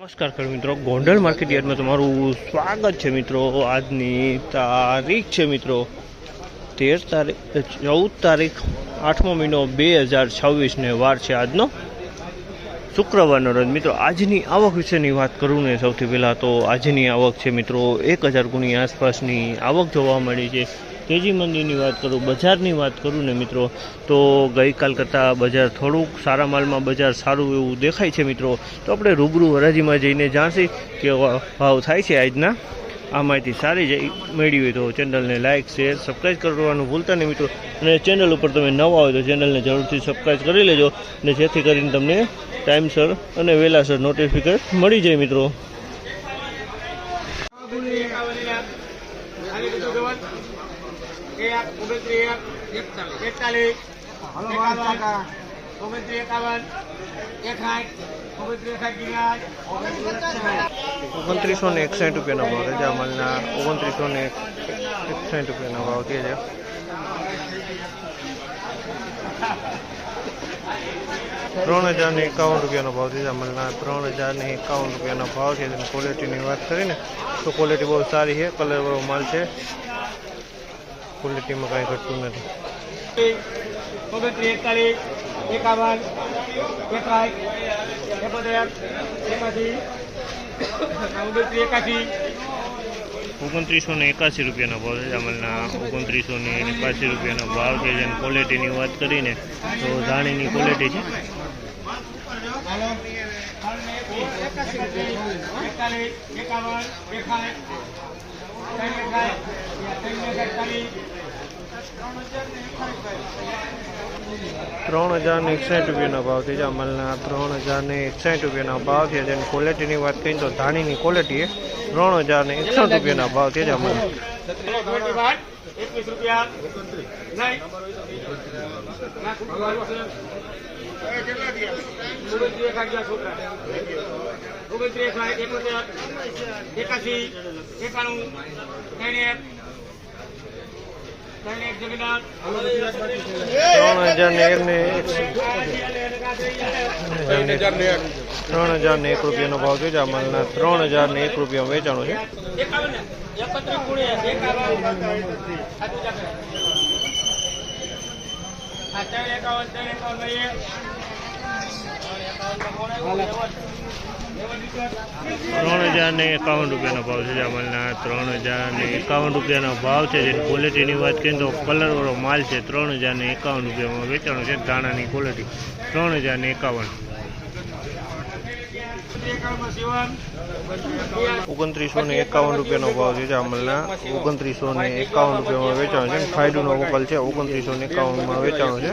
નમસ્કાર ખેડૂત મિત્રો, ગોંડલ માર્કેટ યાર્ડમાં તમારું સ્વાગત છે મિત્રો। આજની તારીખ છે મિત્રો 14 તારીખ 8મો મહિનો 2026 ને વાર છે આજનો શુક્રવારનો રોજ। મિત્રો આજની આવક વિશેની વાત કરું ને સૌથી પહેલાં તો આજની આવક છે મિત્રો 1000 ગુણી આસપાસની આવક જોવા મળી છે। તેજી મંદીની વાત કરું, બજારની વાત કરું ને મિત્રો તો ગઈકાલ કરતાં બજાર થોડુંક સારા માલમાં બજાર સારું એવું દેખાય છે મિત્રો। તો આપણે રૂબરૂ હરાજીમાં જઈને જાણશી કે ભાવ થાય છે આજના। આ માહિતી સારી જ મેળવી હોય તો ચેનલને લાઇક શેર સબસ્ક્રાઈબ કરવાનું ભૂલતા નહીં મિત્રો। અને ચેનલ ઉપર તમે નવા હોય તો ચેનલને જરૂરથી સબસ્ક્રાઈબ કરી લેજો, અને જેથી કરીને તમને ટાઈમસર અને વહેલાસર નોટિફિકેશન મળી જાય મિત્રો। ₹2961 રૂપિયાનો ભાવ રજા માલના ₹2961 રૂપિયાનો ભાવ છે। ₹3051 રૂપિયાનો ભાવ છે માલના ₹3051 રૂપિયાનો ભાવ છે। તેની ક્વોલિટીની વાત કરીને તો ક્વોલિટી બહુ સારી છે, કલરવાળો માલ છે, ક્વોલિટીમાં કાંઈ ઘટતું નથી। ₹2981 રૂપિયાનો ભાવ છે અમલના ₹2981 રૂપિયાનો ભાવ છે। જેની ક્વોલિટીની વાત કરીને તો ધાણીની ક્વોલિટી છે। ₹3061 રૂપિયાનો ભાવ છે અમલના ₹3061 રૂપિયાનો ભાવ છે। જેની ક્વોલિટીની વાત કરીએ તો ધાણીની ક્વોલિટી છે। ₹3061 રૂપિયાના ભાવ છે અમલ। ₹3001 રૂપિયાનો ભાવ છે અમલના ₹3001 રૂપિયા વેચાણું છે। ₹3051 રૂપિયાનો ભાવ છે અમલના ₹3051 રૂપિયાનો ભાવ છે। જેની ક્વોલિટીની વાત કરીએ તો કલરવાળો માલ છે। ₹3051 રૂપિયામાં વેચાણું છે। દાણાની ક્વોલિટી ₹3051। ₹2951 રૂપિયાનો ભાવ છે અમલના ₹2951 રૂપિયામાં વેચાણું છે। ફાયદોનો વકલ છે, ₹2951 વેચાણું છે।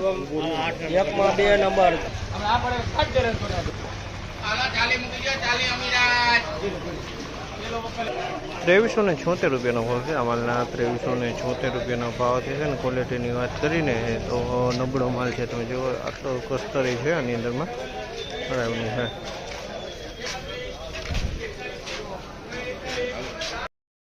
₹2376 રૂપિયાનો ભાવ છે અમલના ₹2376 રૂપિયાનો ભાવ છે। ને ક્વોલિટીની વાત કરીને તો નબળો માલ છે, તમે જુઓ આટલો કસ્તરી છે આની અંદરમાં બરાબર છે।